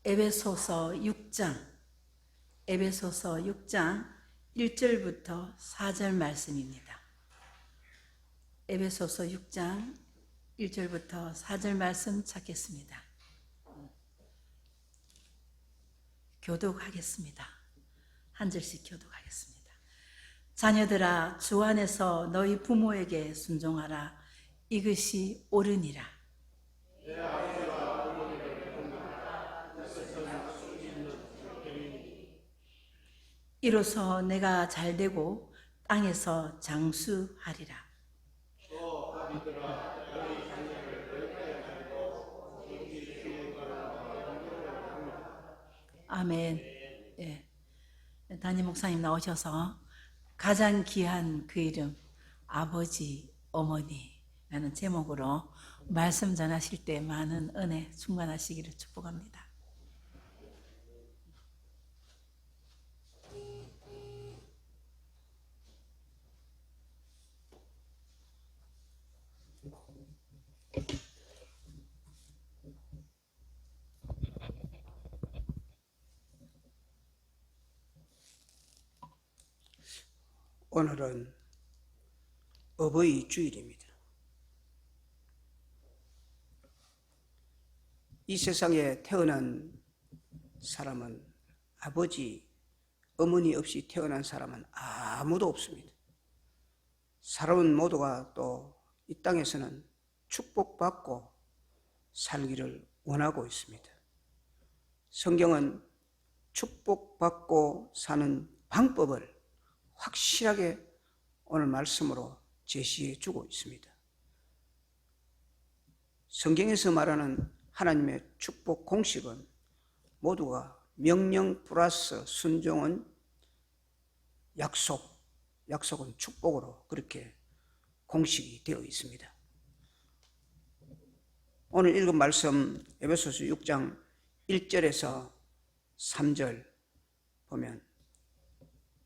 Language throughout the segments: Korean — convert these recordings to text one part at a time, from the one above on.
에베소서 6장 1절부터 4절 말씀입니다. 에베소서 6장 1절부터 4절 말씀 찾겠습니다. 교독하겠습니다. 한 절씩 교독하겠습니다. 자녀들아, 주 안에서 너희 부모에게 순종하라. 이것이 옳으니라. 이로써 내가 잘되고 땅에서 장수하리라. 아멘. 예. 담임 목사님 나오셔서 가장 귀한 그 이름, 아버지, 어머니라는 제목으로 말씀 전하실 때 많은 은혜 충만하시기를 축복합니다. 오늘은 어버이 주일입니다. 이 세상에 태어난 사람은 아버지, 어머니 없이 태어난 사람은 아무도 없습니다. 살아온 모두가 또 이 땅에서는 축복받고 살기를 원하고 있습니다. 성경은 축복받고 사는 방법을 확실하게 오늘 말씀으로 제시해 주고 있습니다. 성경에서 말하는 하나님의 축복 공식은 모두가 명령 플러스 순종은 약속은 축복으로 그렇게 공식이 되어 있습니다. 오늘 읽은 말씀 에베소서 6장 1절에서 3절 보면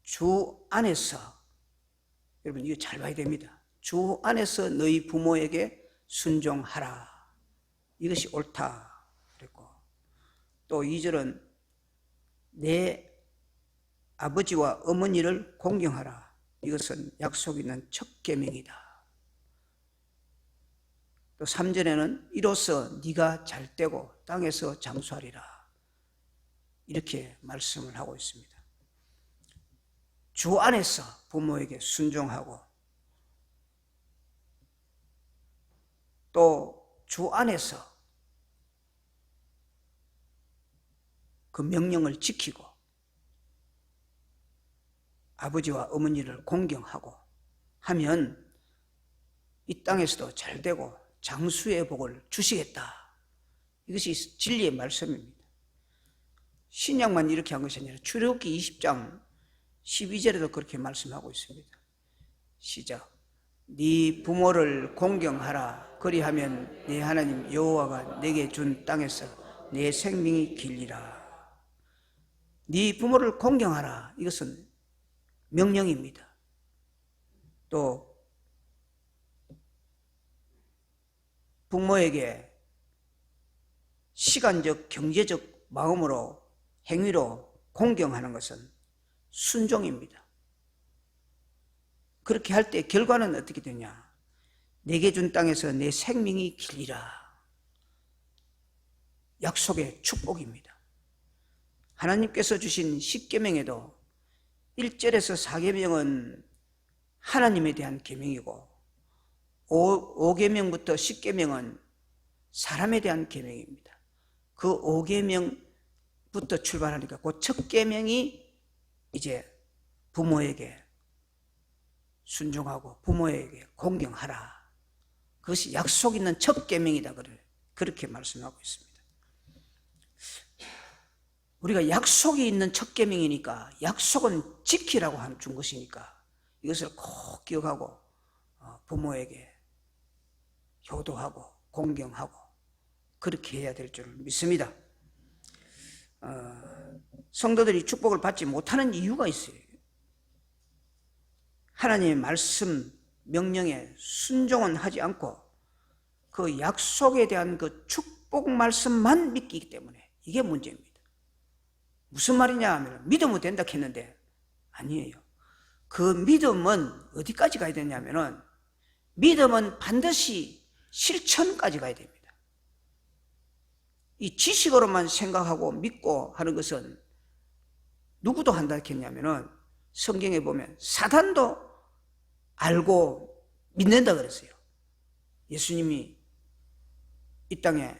주 안에서, 여러분 이거 잘 봐야 됩니다. 주 안에서 너희 부모에게 순종하라. 이것이 옳다 그랬고, 또 2절은 내 아버지와 어머니를 공경하라. 이것은 약속 있는 첫 계명이다. 또 3절에는 이로써 네가 잘되고 땅에서 장수하리라. 이렇게 말씀을 하고 있습니다. 주 안에서 부모에게 순종하고, 또 주 안에서 그 명령을 지키고 아버지와 어머니를 공경하고 하면 이 땅에서도 잘되고 장수의 복을 주시겠다. 이것이 진리의 말씀입니다. 신약만 이렇게 한 것이 아니라 출애굽기 20장 12절에도 그렇게 말씀하고 있습니다. 시작. 네 부모를 공경하라. 그리하면 네 하나님 여호와가 내게 준 땅에서 내 생명이 길리라. 네 부모를 공경하라. 이것은 명령입니다. 또 부모에게 시간적, 경제적 마음으로, 행위로 공경하는 것은 순종입니다. 그렇게 할 때 결과는 어떻게 되냐? 내게 준 땅에서 내 생명이 길리라. 약속의 축복입니다. 하나님께서 주신 10계명에도 1절에서 4계명은 하나님에 대한 계명이고 5계명부터 10계명은 사람에 대한 계명입니다. 그 5계명부터 출발하니까 그 첫 계명이 이제 부모에게 순종하고 부모에게 공경하라. 그것이 약속 있는 첫 계명이다. 그렇게 말씀하고 있습니다. 우리가 약속이 있는 첫 계명이니까 약속은 지키라고 준 것이니까 이것을 꼭 기억하고 부모에게 효도하고 공경하고 그렇게 해야 될 줄 믿습니다. 성도들이 축복을 받지 못하는 이유가 있어요. 하나님의 말씀, 명령에 순종은 하지 않고 그 약속에 대한 그 축복 말씀만 믿기 때문에 이게 문제입니다. 무슨 말이냐 하면 믿으면 된다 했는데 아니에요. 그 믿음은 어디까지 가야 되냐면은 믿음은 반드시 실천까지 가야 됩니다. 이 지식으로만 생각하고 믿고 하는 것은 누구도 한다 했냐면은 성경에 보면 사단도 알고 믿는다 그랬어요. 예수님이 이 땅에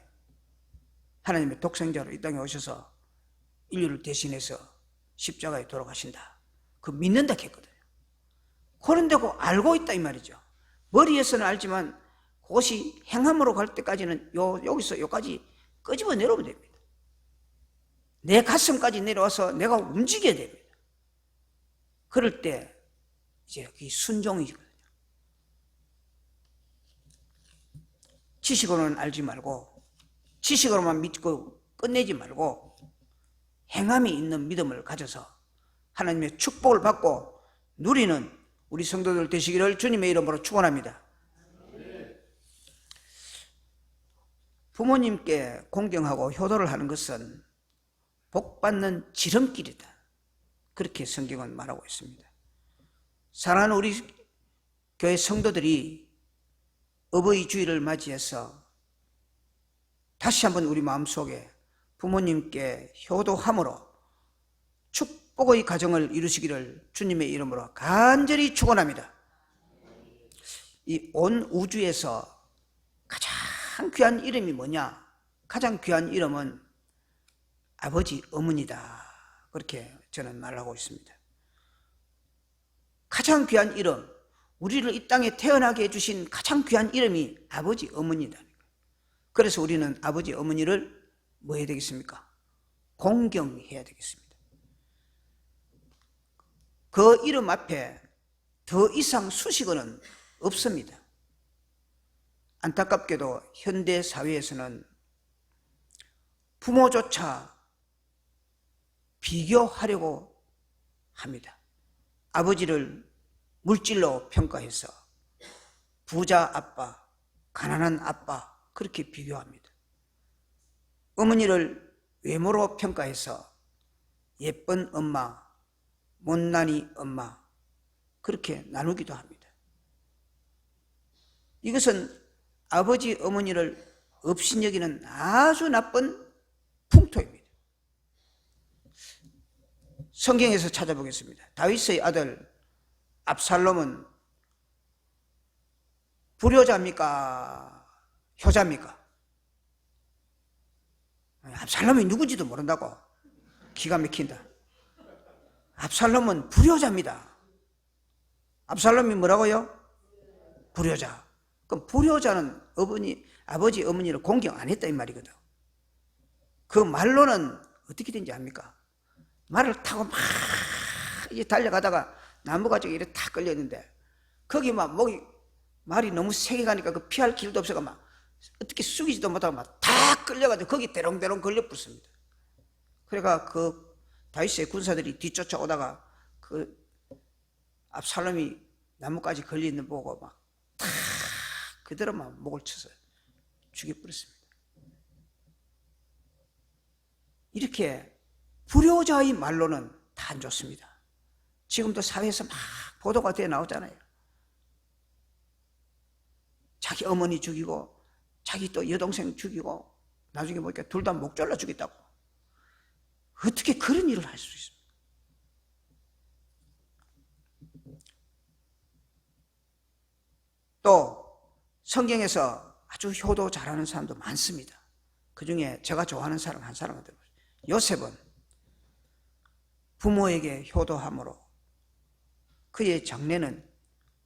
하나님의 독생자로 이 땅에 오셔서 인류를 대신해서 십자가에 돌아가신다. 그 믿는다 했거든요. 그런데 그 알고 있다 이 말이죠. 머리에서는 알지만 그것이 행함으로 갈 때까지는 여기서 여기까지 끄집어 내려오면 됩니다. 내 가슴까지 내려와서 내가 움직여야 됩니다. 그럴 때 이제 그게 순종이거든요. 지식으로는 알지 말고 지식으로만 믿고 끝내지 말고 행함이 있는 믿음을 가져서 하나님의 축복을 받고 누리는 우리 성도들 되시기를 주님의 이름으로 축원합니다. 부모님께 공경하고 효도를 하는 것은 복받는 지름길이다. 그렇게 성경은 말하고 있습니다. 사랑하는 우리 교회 성도들이 어버이 주일을 맞이해서 다시 한번 우리 마음속에 부모님께 효도함으로 축복의 가정을 이루시기를 주님의 이름으로 간절히 축원합니다. 이 온 우주에서 가장 귀한 이름이 뭐냐? 가장 귀한 이름은 아버지, 어머니다. 그렇게 저는 말하고 있습니다. 가장 귀한 이름, 우리를 이 땅에 태어나게 해주신 가장 귀한 이름이 아버지, 어머니다. 그래서 우리는 아버지, 어머니를 뭐 해야 되겠습니까? 공경해야 되겠습니다. 그 이름 앞에 더 이상 수식어는 없습니다. 안타깝게도 현대 사회에서는 부모조차 비교하려고 합니다. 아버지를 물질로 평가해서 부자 아빠, 가난한 아빠 그렇게 비교합니다. 어머니를 외모로 평가해서 예쁜 엄마, 못난이 엄마 그렇게 나누기도 합니다. 이것은 아버지, 어머니를 업신여기는 아주 나쁜 풍토입니다. 성경에서 찾아보겠습니다. 다윗의 아들 압살롬은 불효자입니까? 효자입니까? 압살롬이 누군지도 모른다고 기가 막힌다. 압살롬은 불효자입니다. 압살롬이 뭐라고요? 불효자. 그럼 불효자는 아버지, 어머니를 공경 안 했다 이 말이거든. 그 말로는 어떻게 된지 압니까? 말을 타고 막 이제 달려가다가 나무가지고 이렇게 탁 걸렸는데 거기 막 말이 너무 세게 가니까 그 피할 길도 없어가 막 어떻게 숙이지도 못하고 막 탁 끌려가지고 거기 대롱대롱 걸려붙습니다. 그러니까 그 다윗의 군사들이 뒤쫓아오다가 그 압살롬이 나무까지 걸려있는 보고 막 탁 그대로만 목을 쳐서 죽여버렸습니다. 이렇게 불효자의 말로는 다 안 좋습니다. 지금도 사회에서 막 보도가 되어 나오잖아요. 자기 어머니 죽이고 자기 또 여동생 죽이고 나중에 보니까 둘 다 목 잘라 죽였다고. 어떻게 그런 일을 할 수 있습니까? 또 성경에서 아주 효도 잘하는 사람도 많습니다. 그 중에 제가 좋아하는 사람 한 사람을 들어보세요. 요셉은 부모에게 효도함으로 그의 장래는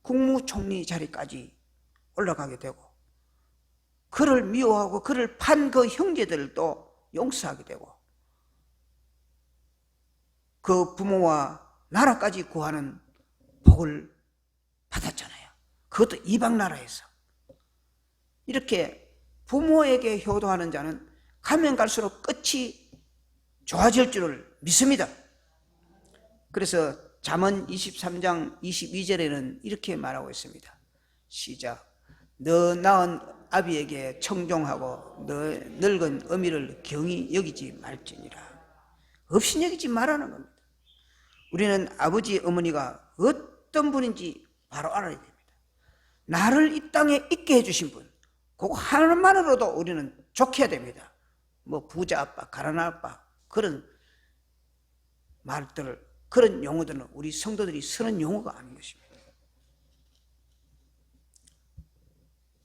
국무총리 자리까지 올라가게 되고 그를 미워하고 그를 판 그 형제들도 용서하게 되고 그 부모와 나라까지 구하는 복을 받았잖아요. 그것도 이방 나라에서. 이렇게 부모에게 효도하는 자는 가면 갈수록 끝이 좋아질 줄을 믿습니다. 그래서 잠언 23장 22절에는 이렇게 말하고 있습니다. 시작. 너 낳은 아비에게 청종하고 늙은 어미를 경히 여기지 말지니라. 없인 여기지 말라는 겁니다. 우리는 아버지 어머니가 어떤 분인지 바로 알아야 됩니다. 나를 이 땅에 있게 해주신 분, 그거 하나만으로도 우리는 좋게 됩니다. 뭐 부자 아빠, 가난한 아빠, 그런 말들을, 그런 용어들은 우리 성도들이 쓰는 용어가 아닌 것입니다.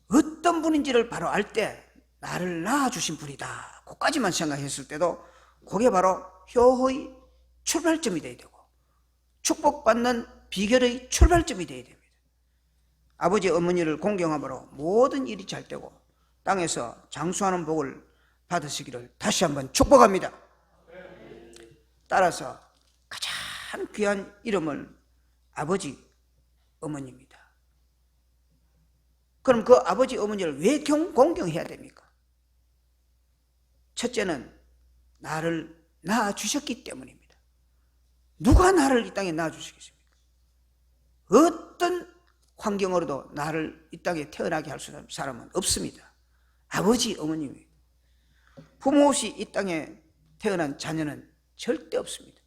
어떤 분인지를 바로 알 때 나를 낳아주신 분이다, 그까지만 생각했을 때도 그게 바로 효의 출발점이 되어야 되고 축복받는 비결의 출발점이 되어야 됩니다. 아버지 어머니를 공경함으로 모든 일이 잘 되고 땅에서 장수하는 복을 받으시기를 다시 한번 축복합니다. 따라서 가장 귀한 이름은 아버지 어머니입니다. 그럼 그 아버지 어머니를 왜 공경해야 됩니까? 첫째는 나를 낳아주셨기 때문입니다. 누가 나를 이 땅에 낳아주시겠습니까? 어떤 환경으로도 나를 이 땅에 태어나게 할 수 있는 사람은 없습니다. 아버지 어머님이. 부모 없이 이 땅에 태어난 자녀는 절대 없습니다.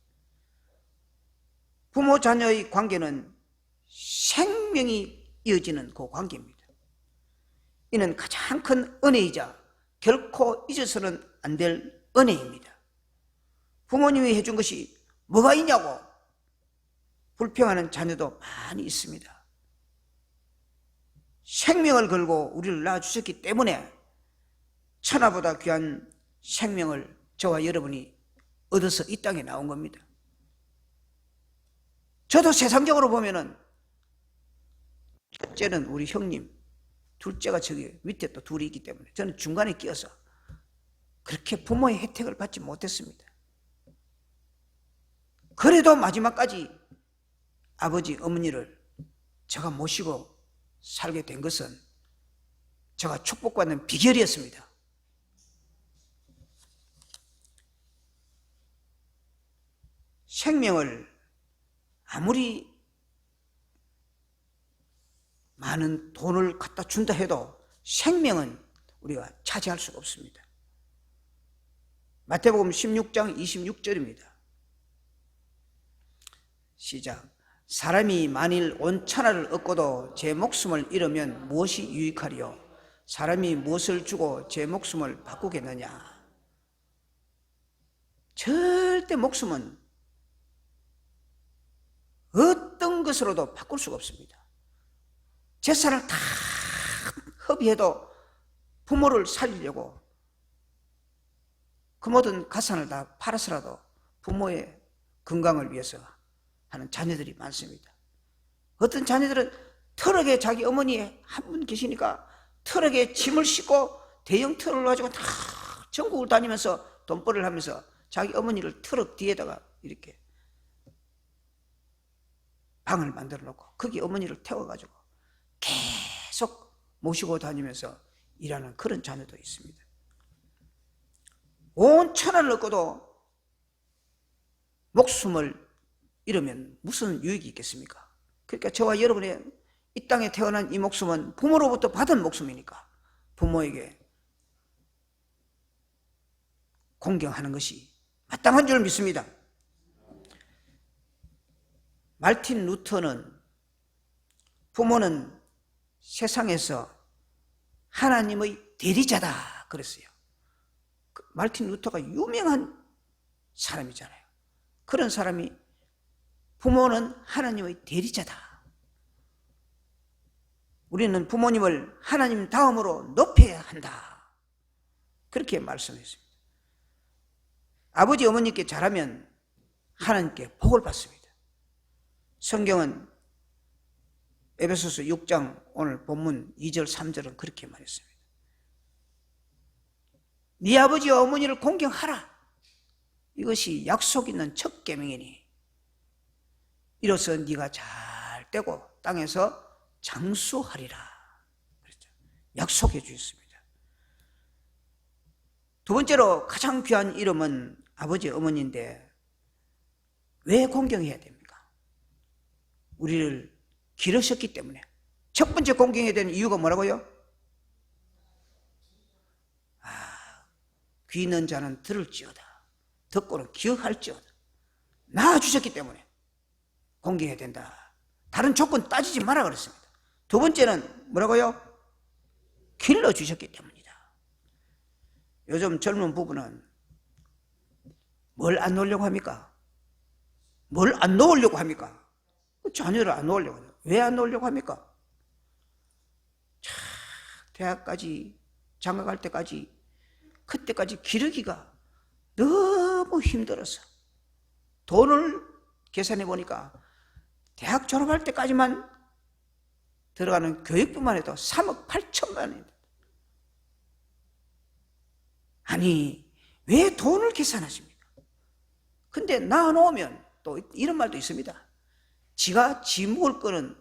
부모 자녀의 관계는 생명이 이어지는 그 관계입니다. 이는 가장 큰 은혜이자 결코 잊어서는 안 될 은혜입니다. 부모님이 해준 것이 뭐가 있냐고 불평하는 자녀도 많이 있습니다. 생명을 걸고 우리를 낳아주셨기 때문에 천하보다 귀한 생명을 저와 여러분이 얻어서 이 땅에 나온 겁니다. 저도 세상적으로 보면은 첫째는 우리 형님, 둘째가 저기 밑에 또 둘이 있기 때문에 저는 중간에 끼어서 그렇게 부모의 혜택을 받지 못했습니다. 그래도 마지막까지 아버지 어머니를 제가 모시고 살게 된 것은 제가 축복받는 비결이었습니다. 생명을 아무리 많은 돈을 갖다 준다 해도 생명은 우리가 차지할 수가 없습니다. 마태복음 16장 26절입니다. 시작. 사람이 만일 온 천하를 얻고도 제 목숨을 잃으면 무엇이 유익하리요? 사람이 무엇을 주고 제 목숨을 바꾸겠느냐? 절대 목숨은 어떤 것으로도 바꿀 수가 없습니다. 재산을 다 허비해도 부모를 살리려고 그 모든 가산을 다 팔아서라도 부모의 건강을 위해서 하는 자녀들이 많습니다. 어떤 자녀들은 트럭에 자기 어머니 한 분 계시니까 트럭에 짐을 싣고 대형 트럭을 가지고 다 전국을 다니면서 돈벌이를 하면서 자기 어머니를 트럭 뒤에다가 이렇게 방을 만들어 놓고 거기 어머니를 태워가지고 계속 모시고 다니면서 일하는 그런 자녀도 있습니다. 온 천하를 얻고도 목숨을 잃으면 무슨 유익이 있겠습니까? 그러니까 저와 여러분의 이 땅에 태어난 이 목숨은 부모로부터 받은 목숨이니까 부모에게 공경하는 것이 마땅한 줄 믿습니다. 말틴 루터는 부모는 세상에서 하나님의 대리자다 그랬어요. 말틴 루터가 유명한 사람이잖아요. 그런 사람이 부모는 하나님의 대리자다. 우리는 부모님을 하나님 다음으로 높여야 한다. 그렇게 말씀했습니다. 아버지 어머니께 잘하면 하나님께 복을 받습니다. 성경은 에베소서 6장 오늘 본문 2절 3절은 그렇게 말했습니다. 네 아버지와 어머니를 공경하라. 이것이 약속 있는 첫 계명이니 이로써 네가 잘 되고 땅에서 장수하리라. 그랬죠. 약속해 주셨습니다. 두 번째로 가장 귀한 이름은 아버지 어머니인데 왜 공경해야 됩니까? 우리를 기르셨기 때문에. 첫 번째 공경해야 되는 이유가 뭐라고요? 귀 있는 자는 들을지어다. 듣고는 기억할지어다. 낳아주셨기 때문에 공경해야 된다. 다른 조건 따지지 마라 그랬습니다. 두 번째는 뭐라고요? 길러주셨기 때문이다. 요즘 젊은 부부는 뭘 안 놓으려고 합니까? 뭘 안 놓으려고 합니까? 자녀를 안 놓으려고 합니다. 왜 안 놓으려고 합니까? 대학까지 장가갈 때까지 그때까지 기르기가 너무 힘들어서 돈을 계산해 보니까 대학 졸업할 때까지만 들어가는 교육비만 해도 3억 8천만 원입니다. 아니 왜 돈을 계산하십니까? 근데 낳아놓으면 또 이런 말도 있습니다. 지가 지 먹을 거는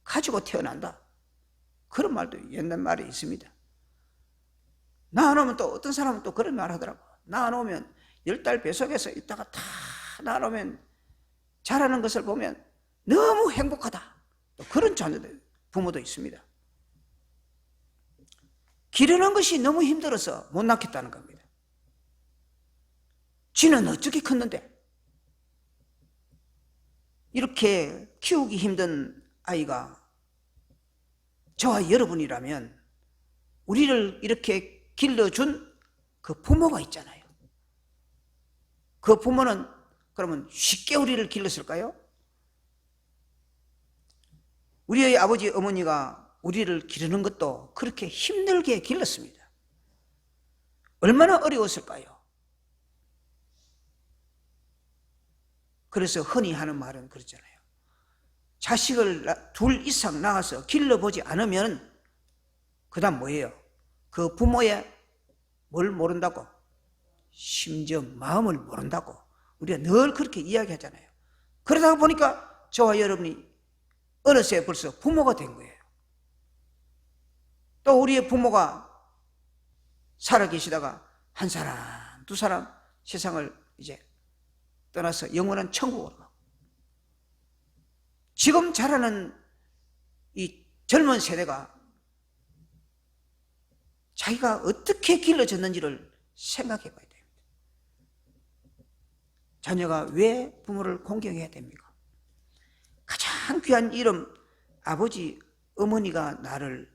가지고 태어난다. 그런 말도 옛날 말에 있습니다. 낳아놓으면 또 어떤 사람은 또 그런 말 하더라고. 낳아놓으면 10달 뱃속에서 있다가 다 낳아놓으면 자라는 것을 보면 너무 행복하다. 또 그런 자녀들, 부모도 있습니다. 기르는 것이 너무 힘들어서 못 낳겠다는 겁니다. 쥐는 어떻게 컸는데 이렇게 키우기 힘든 아이가 저와 여러분이라면 우리를 이렇게 길러준 그 부모가 있잖아요. 그 부모는 그러면 쉽게 우리를 길렀을까요? 우리의 아버지 어머니가 우리를 기르는 것도 그렇게 힘들게 길렀습니다. 얼마나 어려웠을까요? 그래서 흔히 하는 말은 그렇잖아요. 자식을 둘 이상 낳아서 길러보지 않으면 그 다음 뭐예요? 그 부모의 뭘 모른다고? 심지어 마음을 모른다고 우리가 늘 그렇게 이야기하잖아요. 그러다 보니까 저와 여러분이 어느새 벌써 부모가 된 거예요. 또 우리의 부모가 살아계시다가 한 사람, 두 사람 세상을 이제 떠나서 영원한 천국으로 가고 지금 자라는 이 젊은 세대가 자기가 어떻게 길러졌는지를 생각해 봐야 됩니다. 자녀가 왜 부모를 공경해야 됩니까? 가장 귀한 이름 아버지, 어머니가 나를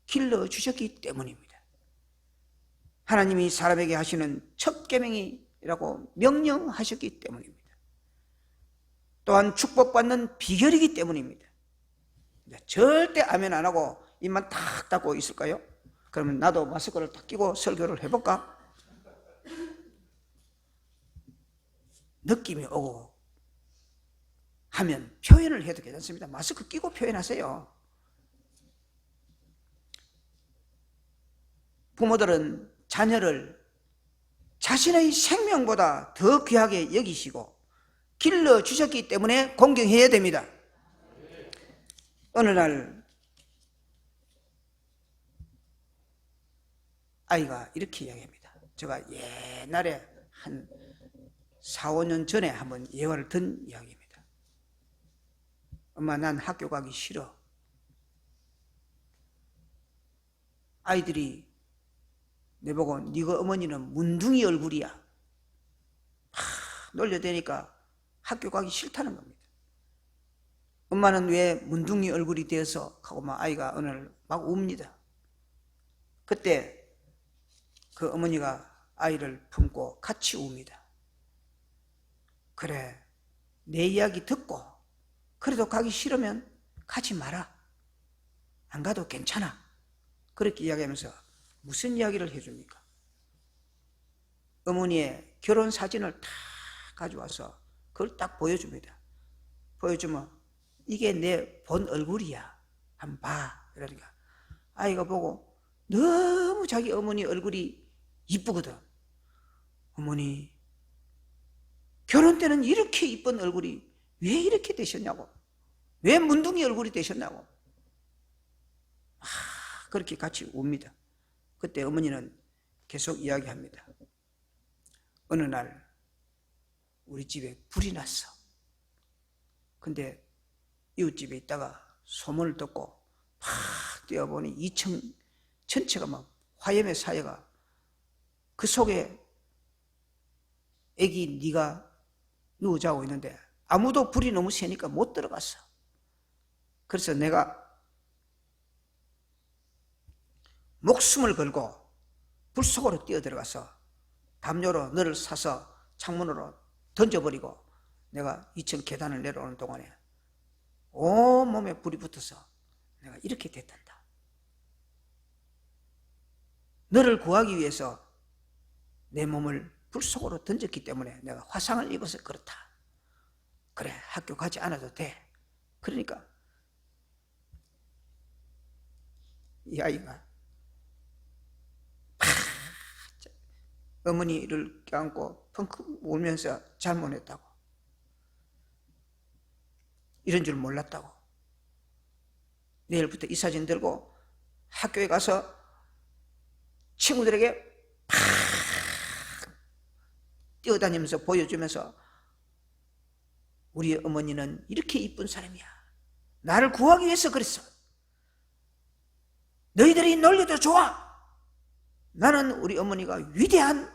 길러주셨기 때문입니다. 하나님이 사람에게 하시는 첫 계명이라고 명령하셨기 때문입니다. 또한 축복받는 비결이기 때문입니다. 절대 아멘 안 하고 입만 탁 닫고 있을까요? 그러면 나도 마스크를 딱 끼고 설교를 해볼까? 느낌이 오고 하면 표현을 해도 괜찮습니다. 마스크 끼고 표현하세요. 부모들은 자녀를 자신의 생명보다 더 귀하게 여기시고 길러주셨기 때문에 공경해야 됩니다. 어느 날 아이가 이렇게 이야기합니다. 제가 옛날에 한 4, 5년 전에 한번 예화를 든 이야기입니다. 엄마, 난 학교 가기 싫어. 아이들이 내보고 네가 어머니는 문둥이 얼굴이야. 놀려대니까 학교 가기 싫다는 겁니다. 엄마는 왜 문둥이 얼굴이 되어서 하고 막 아이가 어느 날 막 웁니다. 그때 그 어머니가 아이를 품고 같이 웁니다. 그래, 내 이야기 듣고 그래도 가기 싫으면 가지 마라. 안 가도 괜찮아. 그렇게 이야기하면서 무슨 이야기를 해줍니까? 어머니의 결혼 사진을 다 가져와서 그걸 딱 보여줍니다. 보여주면 이게 내 본 얼굴이야. 한번 봐. 그러니까 아이가 보고 너무 자기 어머니 얼굴이 이쁘거든. 어머니, 결혼 때는 이렇게 이쁜 얼굴이 왜 이렇게 되셨냐고. 왜 문둥이 얼굴이 되셨냐고. 그렇게 같이 웁니다. 그때 어머니는 계속 이야기합니다. 어느 날 우리 집에 불이 났어. 근데 이웃집에 있다가 소문을 듣고 팍 뛰어보니 2층 전체가 막 화염의 사회가 그 속에 애기 네가 누워 자고 있는데 아무도 불이 너무 세니까 못 들어갔어. 그래서 내가 목숨을 걸고 불 속으로 뛰어들어가서 담요로 너를 사서 창문으로 던져버리고 내가 2층 계단을 내려오는 동안에 온몸에 불이 붙어서 내가 이렇게 됐단다. 너를 구하기 위해서 내 몸을 불 속으로 던졌기 때문에 내가 화상을 입어서 그렇다. 그래, 학교 가지 않아도 돼. 그러니까 이 아이가 어머니를 껴안고 펑크 울면서 잘못했다고, 이런 줄 몰랐다고, 내일부터 이 사진 들고 학교에 가서 친구들에게 팍 뛰어다니면서 보여주면서 우리 어머니는 이렇게 이쁜 사람이야. 나를 구하기 위해서 그랬어. 너희들이 놀려도 좋아. 나는 우리 어머니가 위대한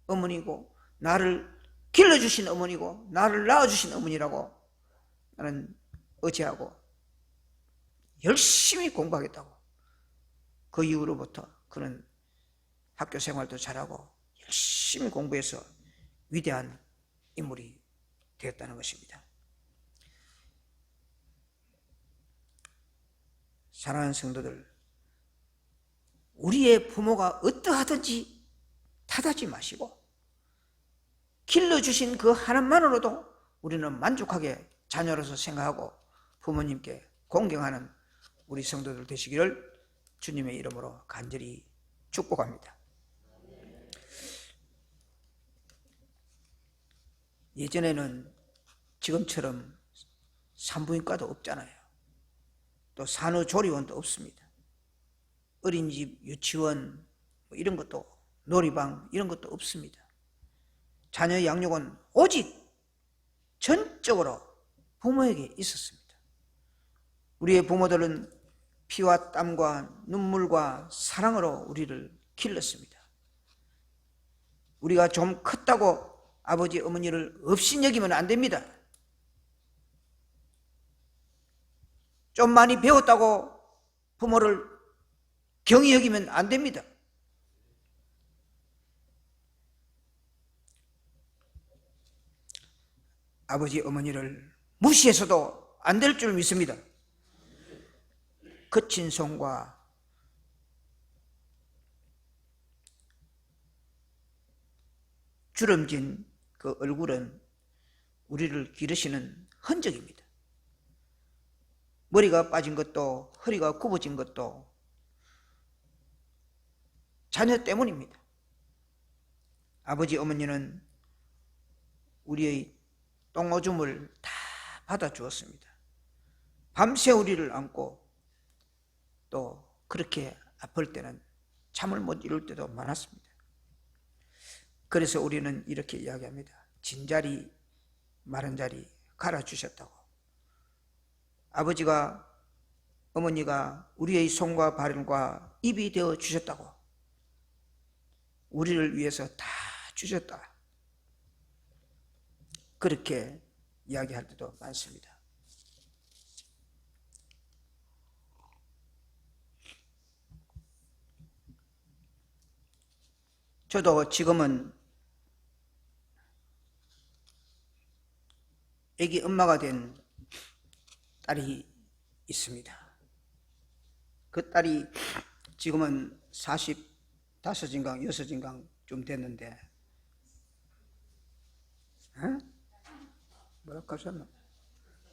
어머니고 나를 길러주신 어머니고 나를 낳아주신 어머니라고 나는 의지하고 열심히 공부하겠다고. 그 이후로부터 그는 학교 생활도 잘하고 열심히 공부해서 위대한 인물이 되었다는 것입니다. 사랑하는 성도들, 우리의 부모가 어떠하든지 탓하지 마시고 길러주신 그 하나만으로도 우리는 만족하게 자녀로서 생각하고 부모님께 공경하는 우리 성도들 되시기를 주님의 이름으로 간절히 축복합니다. 예전에는 지금처럼 산부인과도 없잖아요. 또 산후조리원도 없습니다. 어린이집, 유치원 이런 것도, 놀이방 이런 것도 없습니다. 자녀 양육은 오직 전적으로 부모에게 있었습니다. 우리의 부모들은 피와 땀과 눈물과 사랑으로 우리를 길렀습니다. 우리가 좀 컸다고 아버지 어머니를 업신여기면 안 됩니다. 좀 많이 배웠다고 부모를 경히 여기면 안 됩니다. 아버지 어머니를 무시해서도 안 될 줄 믿습니다. 거친 손과 주름진 그 얼굴은 우리를 기르시는 흔적입니다. 머리가 빠진 것도 허리가 굽어진 것도 자녀 때문입니다. 아버지 어머니는 우리의 똥오줌을 다 받아주었습니다. 밤새 우리를 안고 또 그렇게 아플 때는 잠을 못 이룰 때도 많았습니다. 그래서 우리는 이렇게 이야기합니다. 진자리 마른 자리 갈아주셨다고. 아버지가 어머니가 우리의 손과 발과 입이 되어 주셨다고. 우리를 위해서 다 주셨다. 그렇게 이야기할 때도 많습니다. 저도 지금은 애기 엄마가 된 딸이 있습니다. 그 딸이 지금은 45인강 6인강 좀 됐는데, 뭐라고 하셨나?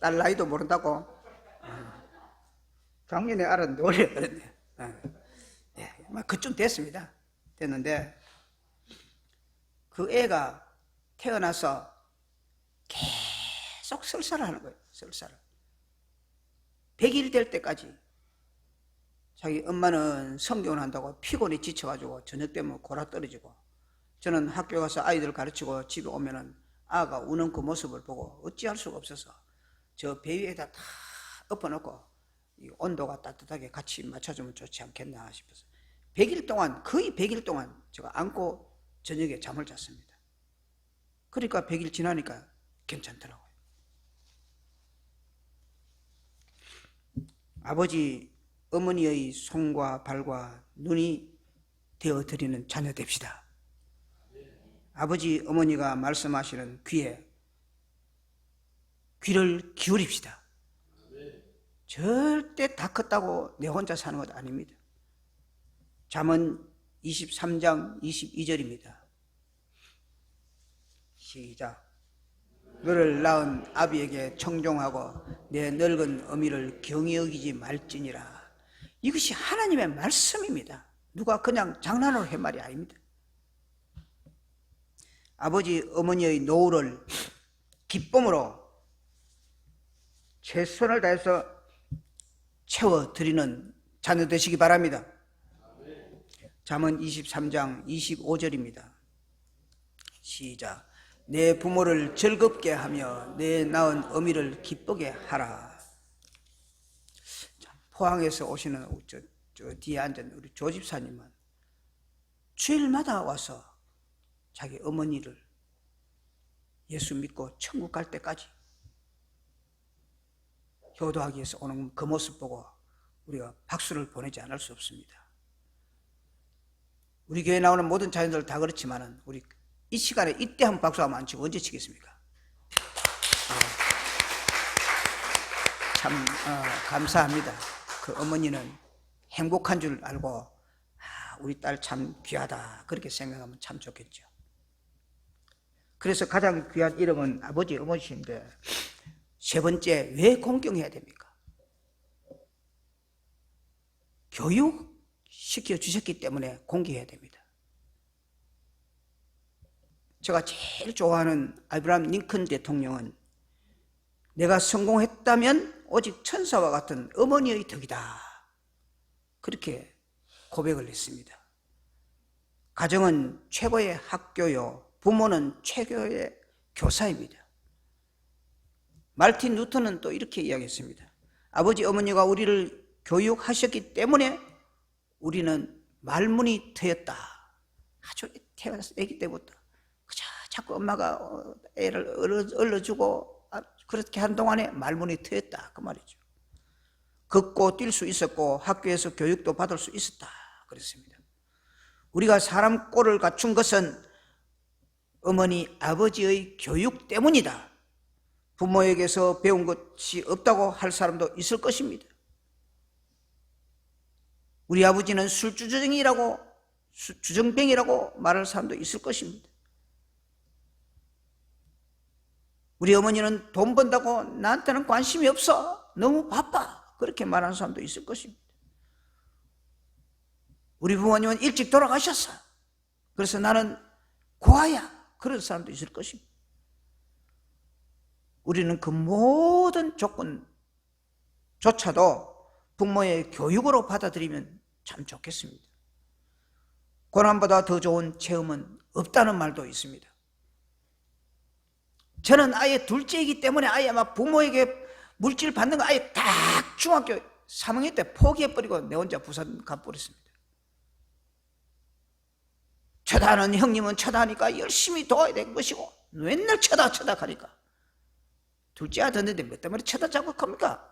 딸 나이도 모른다고? 작년에 알았는데 올해 그랬네. 그쯤 됐습니다. 됐는데 그 애가 태어나서 계속 설사를 하는 거예요. 설사를. 100일 될 때까지 자기 엄마는 성경을 한다고 피곤에 지쳐가지고 저녁 되면 골아 떨어지고, 저는 학교 가서 아이들 가르치고 집에 오면은 아가 우는 그 모습을 보고 어찌할 수가 없어서 저 배 위에다 다 엎어놓고 이 온도가 따뜻하게 같이 맞춰주면 좋지 않겠나 싶어서 100일 동안, 거의 100일 동안 제가 안고 저녁에 잠을 잤습니다. 그러니까 100일 지나니까 괜찮더라고요. 아버지, 어머니의 손과 발과 눈이 되어드리는 자녀 됩시다. 아버지, 어머니가 말씀하시는 귀를 기울입시다. 절대 다 컸다고 내 혼자 사는 것 아닙니다. 잠언 23장 22절입니다. 시작. 너를 낳은 아비에게 청종하고 내 늙은 어미를 경히 여기지 말지니라. 이것이 하나님의 말씀입니다. 누가 그냥 장난으로 한 말이 아닙니다. 아버지 어머니의 노후를 기쁨으로 최선을 다해서 채워드리는 자녀 되시기 바랍니다. 잠언 23장 25절입니다. 시작. 내 부모를 즐겁게 하며 내 낳은 어미를 기쁘게 하라. 포항에서 오시는 저 뒤에 앉은 우리 조집사님은 주일마다 와서 자기 어머니를 예수 믿고 천국 갈 때까지 효도하기 위해서 오는 그 모습 보고 우리가 박수를 보내지 않을 수 없습니다. 우리 교회에 나오는 모든 자녀들 다 그렇지만은 우리 이 시간에 이때 한번 박수하면 안 치고 언제 치겠습니까? 참 감사합니다. 그 어머니는 행복한 줄 알고 우리 딸 참 귀하다 그렇게 생각하면 참 좋겠죠. 그래서 가장 귀한 이름은 아버지 어머니신데 세 번째, 왜 공경해야 됩니까? 교육시켜 주셨기 때문에 공경해야 됩니다. 제가 제일 좋아하는 아브라함 링컨 대통령은 내가 성공했다면 오직 천사와 같은 어머니의 덕이다 그렇게 고백을 했습니다. 가정은 최고의 학교요, 부모는 최고의 교사입니다. 말틴 루터는 또 이렇게 이야기했습니다. 아버지 어머니가 우리를 교육하셨기 때문에 우리는 말문이 트였다. 아주 태어나서 아기 때부터 그저 자꾸 엄마가 애를 얼러주고 그렇게 한 동안에 말문이 트였다 그 말이죠. 걷고 뛸 수 있었고 학교에서 교육도 받을 수 있었다 그랬습니다. 우리가 사람 꼴을 갖춘 것은 어머니 아버지의 교육 때문이다. 부모에게서 배운 것이 없다고 할 사람도 있을 것입니다. 우리 아버지는 술주정이라고 주정뱅이라고 말할 사람도 있을 것입니다. 우리 어머니는 돈 번다고 나한테는 관심이 없어 너무 바빠 그렇게 말하는 사람도 있을 것입니다. 우리 부모님은 일찍 돌아가셨어 그래서 나는 고아야 그런 사람도 있을 것입니다. 우리는 그 모든 조건조차도 부모의 교육으로 받아들이면 참 좋겠습니다. 고난보다 더 좋은 체험은 없다는 말도 있습니다. 저는 아예 둘째이기 때문에 아예 막 부모에게 물질 받는 거 아예 딱 중학교 3학년 때 포기해버리고 내 혼자 부산 가버렸습니다. 쳐다하는 형님은 쳐다하니까 열심히 도와야 될 것이고 맨날 쳐다하니까 둘째 아들인데 몇 달 만에 쳐다자고 합니까?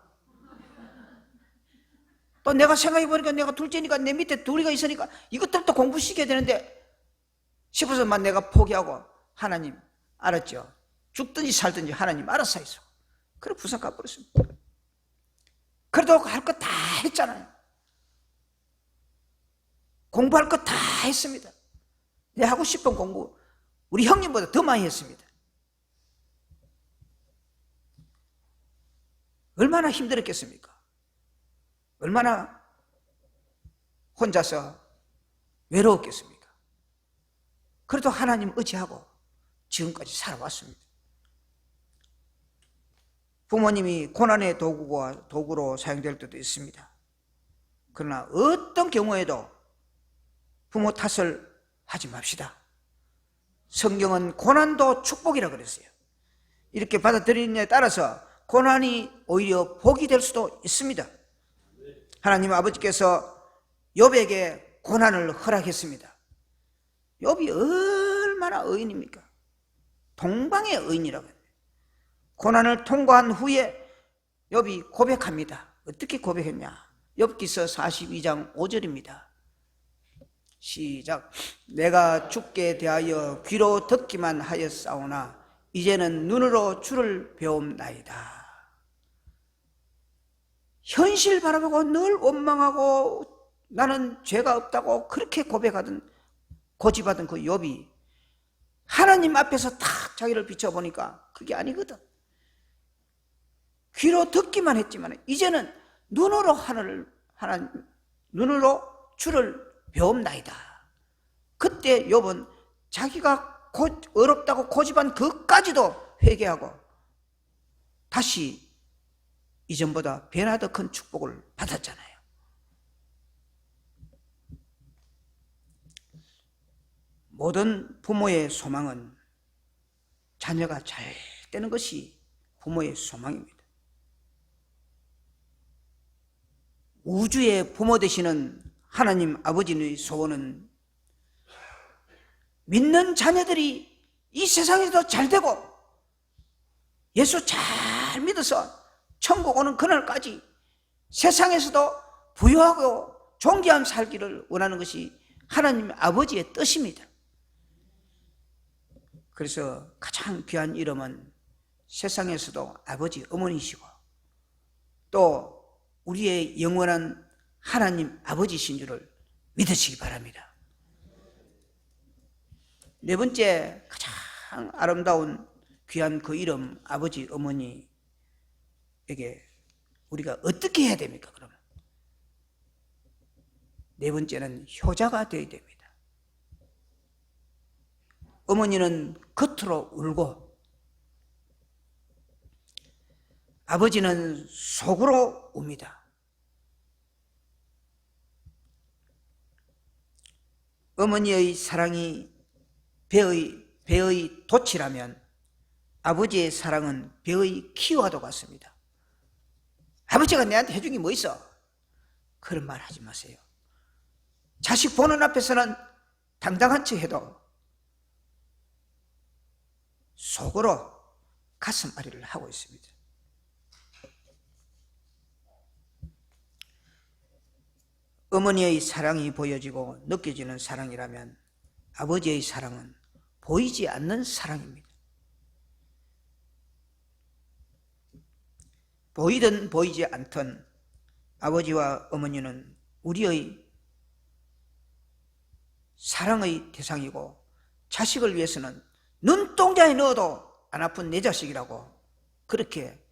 또 내가 생각해보니까 내가 둘째니까 내 밑에 둘이가 있으니까 이것들도 공부시켜야 되는데 싶어서만 내가 포기하고 하나님 알았죠? 죽든지 살든지 하나님 알아서 있어. 그래 부산 가버렸습니다. 그래도 할 거 다 했잖아요. 공부할 거 다 했습니다. 내 하고 싶은 공부 우리 형님보다 더 많이 했습니다. 얼마나 힘들었겠습니까? 얼마나 혼자서 외로웠겠습니까? 그래도 하나님 의지하고 지금까지 살아왔습니다. 부모님이 고난의 도구로 사용될 때도 있습니다. 그러나 어떤 경우에도 부모 탓을 하지 맙시다. 성경은 고난도 축복이라 그랬어요. 이렇게 받아들이느냐에 따라서 고난이 오히려 복이 될 수도 있습니다. 하나님 아버지께서 욥에게 고난을 허락했습니다. 욥이 얼마나 의인입니까? 동방의 의인이라고 합니다. 고난을 통과한 후에 욥이 고백합니다. 어떻게 고백했냐? 욥기서 42장 5절입니다. 시작. 내가 주께 대하여 귀로 듣기만 하였사오나 이제는 눈으로 주를 배움나이다. 현실 바라보고 늘 원망하고 나는 죄가 없다고 그렇게 고백하던 고집하던 그 욥이 하나님 앞에서 탁 자기를 비춰보니까 그게 아니거든. 귀로 듣기만 했지만 이제는 눈으로 눈으로 주를 배움나이다. 그때 욥은 자기가 어렵다고 고집한 그까지도 회개하고 다시 이전보다 배나 더 큰 축복을 받았잖아요. 모든 부모의 소망은 자녀가 잘 되는 것이 부모의 소망입니다. 우주의 부모 되시는 하나님 아버지의 소원은 믿는 자녀들이 이 세상에서도 잘 되고 예수 잘 믿어서 천국 오는 그날까지 세상에서도 부유하고 존귀한 살기를 원하는 것이 하나님 아버지의 뜻입니다. 그래서 가장 귀한 이름은 세상에서도 아버지 어머니시고 또 우리의 영원한 하나님 아버지신 줄을 믿으시기 바랍니다. 네 번째 가장 아름다운 귀한 그 이름 아버지 어머니에게 우리가 어떻게 해야 됩니까? 그러면 네 번째는 효자가 되어야 됩니다. 어머니는 겉으로 울고 아버지는 속으로 웁니다. 어머니의 사랑이 배의 돛이라면 아버지의 사랑은 배의 키와도 같습니다. 아버지가 내한테 해준 게 뭐 있어? 그런 말 하지 마세요. 자식 보는 앞에서는 당당한 척 해도 속으로 가슴앓이를 하고 있습니다. 어머니의 사랑이 보여지고 느껴지는 사랑이라면 아버지의 사랑은 보이지 않는 사랑입니다. 보이든 보이지 않든 아버지와 어머니는 우리의 사랑의 대상이고 자식을 위해서는 눈동자에 넣어도 안 아픈 내 자식이라고 그렇게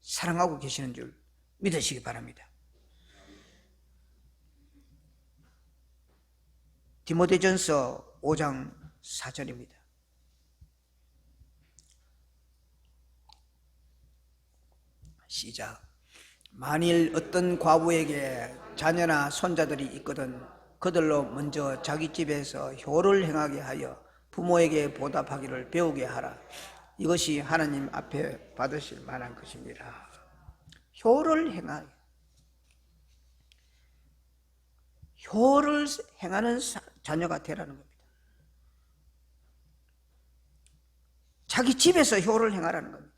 사랑하고 계시는 줄 믿으시기 바랍니다. 디모데전서 5장 4절입니다. 시작. 만일 어떤 과부에게 자녀나 손자들이 있거든 그들로 먼저 자기 집에서 효를 행하게 하여 부모에게 보답하기를 배우게 하라. 이것이 하나님 앞에 받으실 만한 것입니다. 효를 행하게. 효를 행하는 자녀가 되라는 겁니다. 자기 집에서 효를 행하라는 겁니다.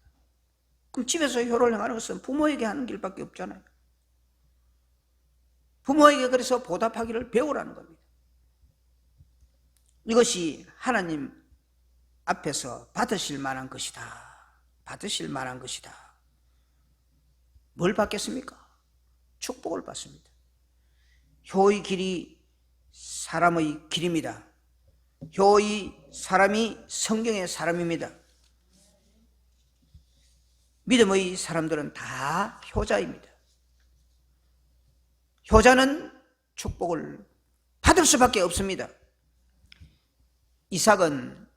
그럼 집에서 효를 행하는 것은 부모에게 하는 길밖에 없잖아요. 부모에게 그래서 보답하기를 배우라는 겁니다. 이것이 하나님 앞에서 받으실 만한 것이다. 받으실 만한 것이다. 뭘 받겠습니까? 축복을 받습니다. 효의 길이 사람의 길입니다. 효의 사람이 성경의 사람입니다. 믿음의 사람들은 다 효자입니다. 효자는 축복을 받을 수밖에 없습니다. 이삭은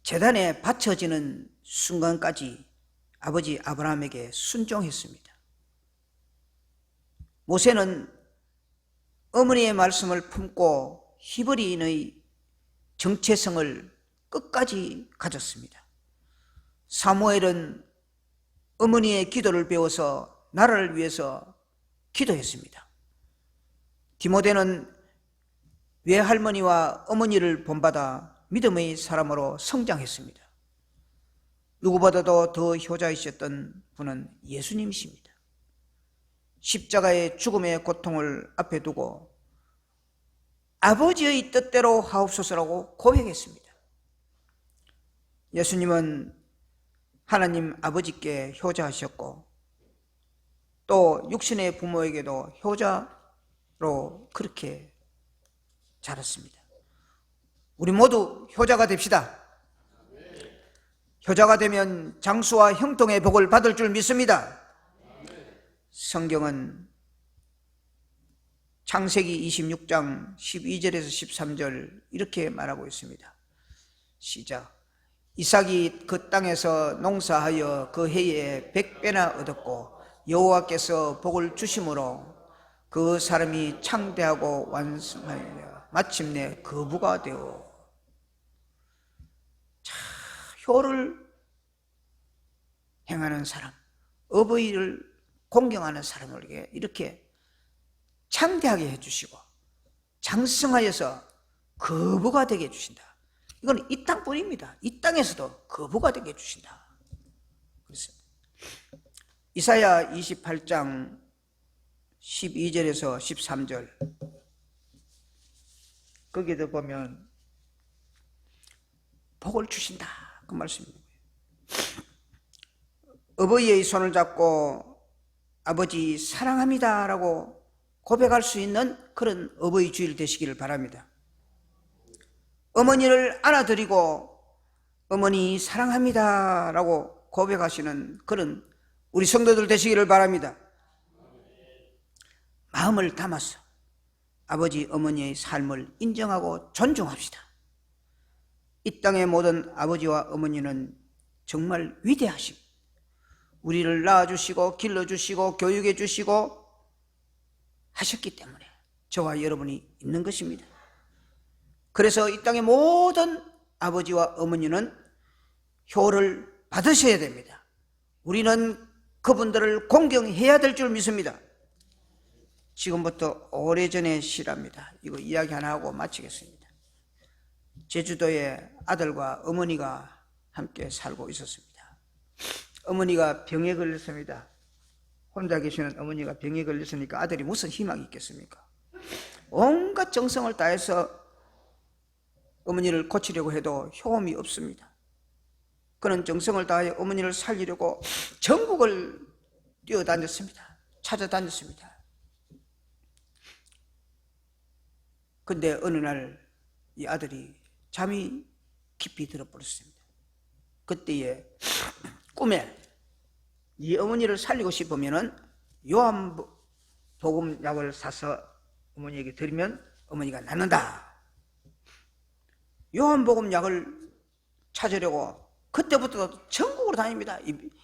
제단에 바쳐지는 순간까지 아버지 아브라함에게 순종했습니다. 모세는 어머니의 말씀을 품고 히브리인의 정체성을 끝까지 가졌습니다. 사무엘은 어머니의 기도를 배워서 나라를 위해서 기도했습니다. 디모데는 외할머니와 어머니를 본받아 믿음의 사람으로 성장했습니다. 누구보다도 더 효자이셨던 분은 예수님이십니다. 십자가의 죽음의 고통을 앞에 두고 아버지의 뜻대로 하옵소서라고 고백했습니다. 예수님은 하나님 아버지께 효자하셨고 또 육신의 부모에게도 효자로 그렇게 자랐습니다. 우리 모두 효자가 됩시다. 효자가 되면 장수와 형통의 복을 받을 줄 믿습니다. 성경은 창세기 26장 12절에서 13절 이렇게 말하고 있습니다. 시작. 이삭이 그 땅에서 농사하여 그 해에 100배나 얻었고 여호와께서 복을 주심으로 그 사람이 창대하고 완성하여 마침내 거부가 되어 효를 행하는 사람, 어버이를 공경하는 사람에게 이렇게 창대하게 해주시고 장성하여서 거부가 되게 해주신다. 이건 이 땅뿐입니다. 이 땅에서도 거부가 되게 해주신다. 그렇습니다. 이사야 28장 12절에서 13절 거기에도 보면 복을 주신다 그 말씀입니다. 어버이의 손을 잡고 아버지 사랑합니다 라고 고백할 수 있는 그런 어버이 주일 되시기를 바랍니다. 어머니를 안아드리고 어머니 사랑합니다 라고 고백하시는 그런 우리 성도들 되시기를 바랍니다. 마음을 담아서 아버지 어머니의 삶을 인정하고 존중합시다. 이 땅의 모든 아버지와 어머니는 정말 위대하십니다. 우리를 낳아주시고 길러주시고 교육해주시고 하셨기 때문에 저와 여러분이 있는 것입니다. 그래서 이 땅의 모든 아버지와 어머니는 효를 받으셔야 됩니다. 우리는 그분들을 공경해야 될 줄 믿습니다. 지금부터 오래전의 시랍니다. 이거 이야기 하나 하고 마치겠습니다. 제주도에 아들과 어머니가 함께 살고 있었습니다. 어머니가 병에 걸렸습니다. 혼자 계시는 어머니가 병에 걸렸으니까 아들이 무슨 희망이 있겠습니까? 온갖 정성을 다해서 어머니를 고치려고 해도 효험이 없습니다. 그는 정성을 다해 어머니를 살리려고 전국을 뛰어다녔습니다. 찾아다녔습니다. 근데 어느 날 이 아들이 잠이 깊이 들어버렸습니다. 그때에 꿈에 이 어머니를 살리고 싶으면은 요한복음 약을 사서 어머니에게 드리면 어머니가 낫는다. 요한복음 약을 찾으려고 그때부터 전국으로 다닙니다.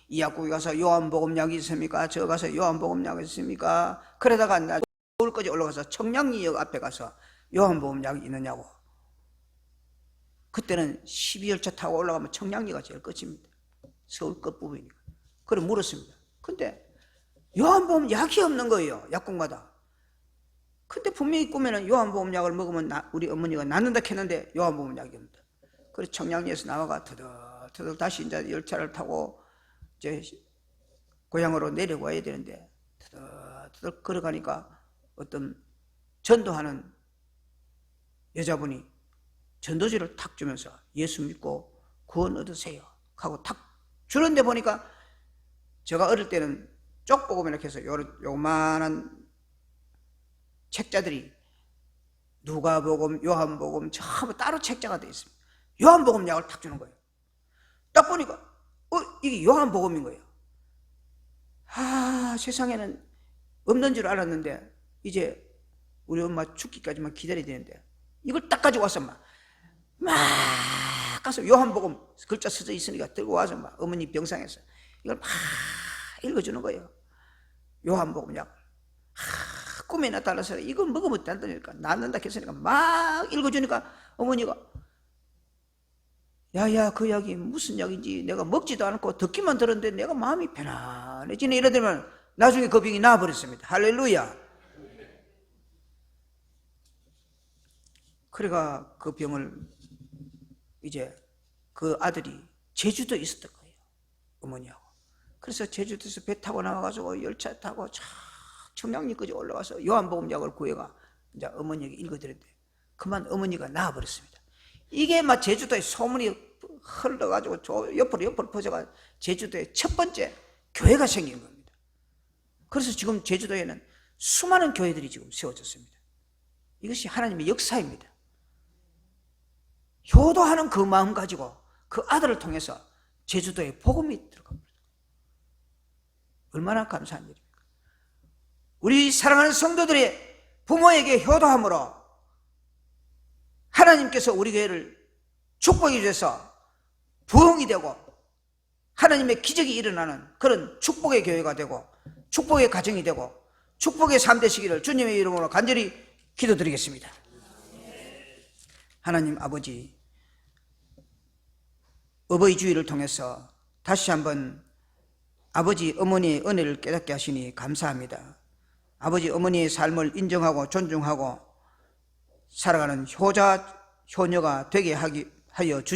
이 약국에 가서 요한복음 약이 있습니까? 저 가서 요한복음 약이 있습니까? 그러다가 나 서울까지 올라가서 청량리역 앞에 가서 요한복음 약이 있느냐고. 그때는 12열차 타고 올라가면 청량리가 제일 끝입니다. 서울 끝부분이니까. 그래 물었습니다. 근데 요한복음 약이 없는 거예요. 약국마다. 근데 분명히 꿈에는 요한복음 약을 먹으면 우리 어머니가 낫는다 했는데 요한복음 약이 없다. 그래서 청량리에서 나와가 터덜 다시 이제 열차를 타고 이제 고향으로 내려와야 되는데 터덜 걸어가니까 어떤 전도하는 여자분이 전도지를 탁 주면서 예수 믿고 구원 얻으세요 하고 탁 주는데 보니까 제가 어릴 때는 쪽복음 이렇게 해서 요만한 책자들이 누가복음, 요한복음 전부 따로 책자가 되어 있습니다. 요한복음 약을 탁 주는 거예요. 딱 보니까 이게 요한복음인 거예요. 세상에는 없는 줄 알았는데 이제 우리 엄마 죽기까지만 기다려야 되는데 이걸 딱 가지고 와서 막 가서 요한복음 글자 써져 있으니까 들고 와서 막 어머니 병상에서 이걸 막 읽어주는 거예요. 요한복음 약을. 꿈에 나타나서 이거 먹으면 된다니까 낫는다 했으니까 막 읽어주니까 어머니가 야야 그 약이 무슨 약인지 내가 먹지도 않고 듣기만 들었는데 내가 마음이 편안해지네 이러더니 나중에 그 병이 나아버렸습니다. 할렐루야. 그래가 그 병을 이제 그 아들이 제주도에 있었던 거예요. 어머니하고. 그래서 제주도에서 배 타고 나와가지고 열차 타고 쫙 청량리까지 올라가서 요한복음약을 구해가 이제 어머니에게 읽어드렸대. 그만 어머니가 나와버렸습니다. 이게 막 제주도에 소문이 흘러가지고 옆으로 퍼져가 제주도에 첫 번째 교회가 생긴 겁니다. 그래서 지금 제주도에는 수많은 교회들이 지금 세워졌습니다. 이것이 하나님의 역사입니다. 효도하는 그 마음 가지고 그 아들을 통해서 제주도에 복음이 들어갑니다. 얼마나 감사한 일입니까? 우리 사랑하는 성도들이 부모에게 효도함으로 하나님께서 우리 교회를 축복해 주셔서 부흥이 되고 하나님의 기적이 일어나는 그런 축복의 교회가 되고 축복의 가정이 되고 축복의 삶 되시기를 주님의 이름으로 간절히 기도드리겠습니다. 하나님 아버지, 어버이 주일을 통해서 다시 한번 아버지 어머니의 은혜를 깨닫게 하시니 감사합니다. 아버지 어머니의 삶을 인정하고 존중하고 살아가는 효자 효녀가 되게 하여 주시옵소서.